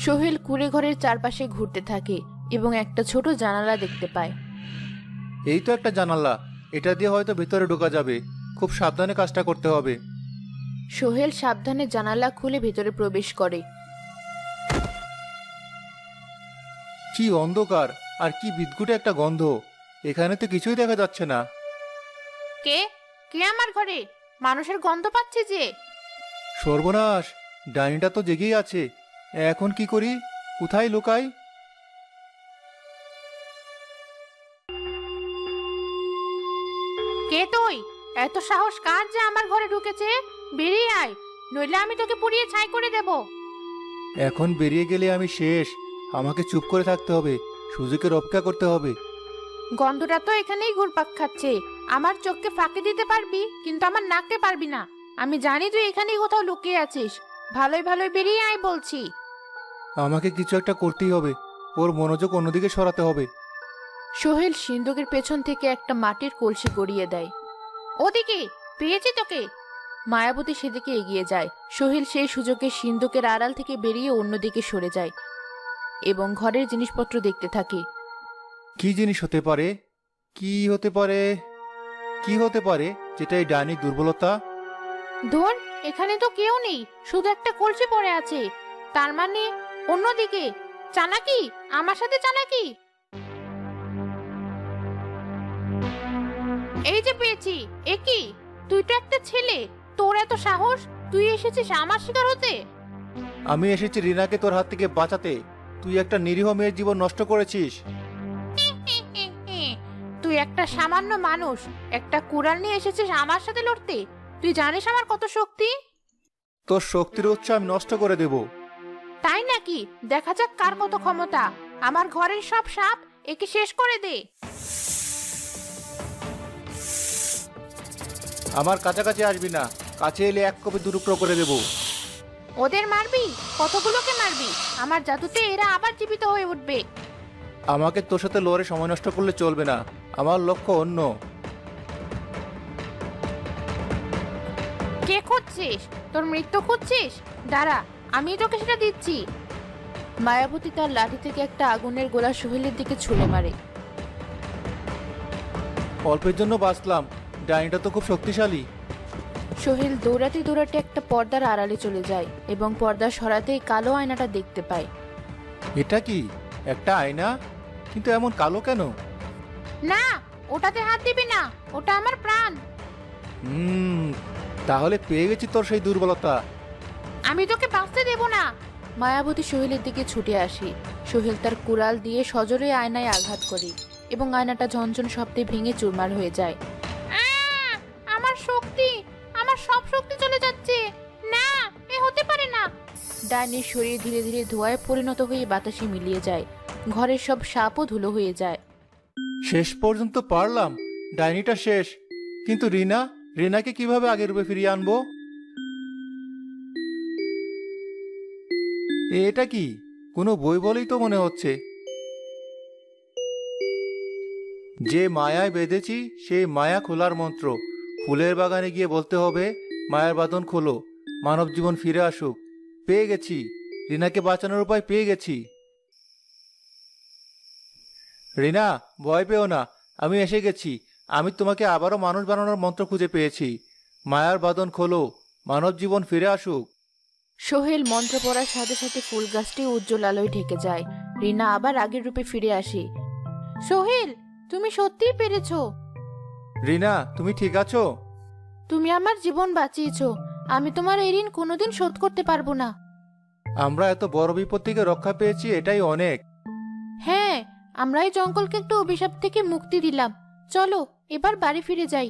সোহেল কুঁড়ে ঘরের চারপাশে ঘুরতে থাকে এবং একটা ছোট জানালা দেখতে পায়। এই তো একটা জানালা, এটা দিয়ে হয়তো ভেতরে ঢোকা যাবে। খুব সাবধানে কাজটা করতে হবে। সোহেল সাবধানে জানালা খুলে ভেতরে প্রবেশ করে। কি অন্ধকার আর কি বিদঘুটে একটা গন্ধ! এখানে তো কিছুই দেখা যাচ্ছে না। কে কে আমার ঘরে? মানুষের গন্ধ পাচ্ছে যে। সর্বনাশ, ডাইনিটা তো জেগেই আছে। এখন কি করি? কোথায় লুকাই? কে তুই? এত সাহস কার যে আমার ঘরে ঢুকেছে? বেরিয়ে আয়, নইলে আমি তোকে পুড়িয়ে ছাই করে দেব। এখন বেরিয়ে গেলে আমি শেষ। আমাকে চুপ করে থাকতে হবে, সুযোগের অপেক্ষা করতে হবে। গন্ধটা তো এখানেই ঘুরপাক খাচ্ছে। আমার চোখকে ফাঁকি দিতে পারবি, কিন্তু আমার নাককে পারবি না। আমি জানি তুই এখানেই কোথাও লুকিয়ে আছিস। ভালোই ভালোই বেরিয়ে আয় বলছি। আমাকে কিছু একটা করতেই হবে। ওর মনোযোগ অন্যদিকে সরাতে হবে। সোহেল সিন্দুকের পেছন থেকে একটা মাটির কলসি গড়িয়ে দেয়। ওদিকে, পেয়েছি তোকে। মায়াবতী সেদিকে এগিয়ে যায়। সোহেল সেই সুযোগে সিন্দুকের আড়াল থেকে বেরিয়ে অন্যদিকে সরে যায় এবং ঘরের জিনিসপত্র দেখতে থাকে। কি জিনিস হতে পারে? কি হতে পারে? কি হতে পারে যেটা এই ডাইনির দুর্বলতা? ধুর, এখানে তো কেউ নেই, শুধু একটা কলসি পড়ে আছে। তার মানে অন্যদিকে। চালাকি, আমার সাথে চালাকি। এই যে পেয়েছি। এ কি? তুই তো একটা ছেলে, তোর এত সাহস? তুই এসেছিস আমার শিকার হতে? আমি এসেছি রিনাকে তোর হাত থেকে বাঁচাতে। তুই একটা নিরীহ মেয়ের জীবন নষ্ট করেছিস। তুই একটা সামান্য মানুষ, একটা কুড়াল নিয়ে এসেছিস আমার সাথে লড়তে? তুই জানিস আমার কত শক্তি? তোর শক্তির উৎস আমি নষ্ট করে দেব। তাই নাকি? দেখা যাক কার কত ক্ষমতা। আমার ঘরের সব সাপ একে শেষ করে দে। আমার কাছাকাছি আসবি না। কাছে এলে এক কপি দুটুকরো করে দেব। ওদের মারবি? কতগুলোকে মারবি? আমার জাদুতে এরা আবার জীবিত হয়ে উঠবে। আমাকে তোর সাথে লড়ে সময় নষ্ট করলে চলবে না। আমার লক্ষ্য অন্য। কে খুঁজছিস? তোর মৃত্যু খুঁজছিস? দাঁড়া, আমি তোকে সেটা দিচ্ছি। মায়াবতী তার লাঠি থেকে একটা আগুনের গোলা সোহেলের দিকে ছুঁড়ে মারে। অল্পের জন্য বাঁচলাম। ডাইনিটা তো খুব শক্তিশালী। সোহেল দৌড়াতে দৌড়াতে একটা পর্দার আড়ালে চলে যায় এবং পর্দা সরাতেই কালো আয়নাটা দেখতে পায়। এটা কি? একটা আয়না? কিন্তু এমন কালো কেন? না, ওটাতে হাত দিবি না, ওটা আমার প্রাণ। তাহলে পেয়ে গেছি তোর সেই দুর্বলতা। আমি তোকে বাঁচতে দেব না। মায়াবতী সোহেলের দিকে ছুটে আসে। সোহেল তার কুড়াল দিয়ে সজোরে আয়নায় আঘাত করে এবং আয়নাটা ঝনঝন শব্দে ভেঙে চুরমার হয়ে যায়। আমার শক্তি, আমার সব শক্তি চলে যাচ্ছে। না, এ হতে পারে না। ডাইনির শরীর ধীরে ধীরে ধোঁয়ায় পরিণত হয়ে বাতাসে মিলিয়ে যায়। ঘরের সব সাপও ধুলো হয়ে যায়। শেষ পর্যন্ত পারলাম। ডাইনিটা শেষ। কিন্তু রিনাকে কিভাবে আগের রূপে ফিরিয়ে আনবো? এটা কি? কোনো বই বলেই তো মনে হচ্ছে। যে মায়ায় বেঁধেছি সেই মায়া খোলার মন্ত্র। ফুলের বাগানে গিয়ে বলতে হবে, মায়ার বাঁধন খোলো, মানব জীবন ফিরে আসুক। পেয়ে গেছি, রিনাকে বাঁচানোর উপায় পেয়ে গেছি। রিনা, ভয় পেও না, আমি এসে গেছি। আমি তোমাকে আবারও মানুষ বানানোর মন্ত্র খুঁজে পেয়েছি। মায়ার বাঁধন খোলো, মানব জীবন ফিরে আসুক। সোহেল মন্ত্র পড়ার সাথে সাথে ফুল গাছটি উজ্জ্বল আলোয় ঢেকে যায়। রিনা আবার আগের রূপে ফিরে আসে। সোহেল, তুমি সত্যিই পেরেছো। রিনা, তুমি ঠিক আছো? তুমি আমার জীবন বাঁচিয়েছো। আমি তোমার এই ঋণ কোনোদিন শোধ করতে পারবো না। আমরা এত বড় বিপদ থেকে রক্ষা পেয়েছি, এটাই অনেক। হ্যাঁ, আমরা এই জঙ্গলকে একটু অভিশাপ থেকে মুক্তি দিলাম। চলো এবার বাড়ি ফিরে যাই।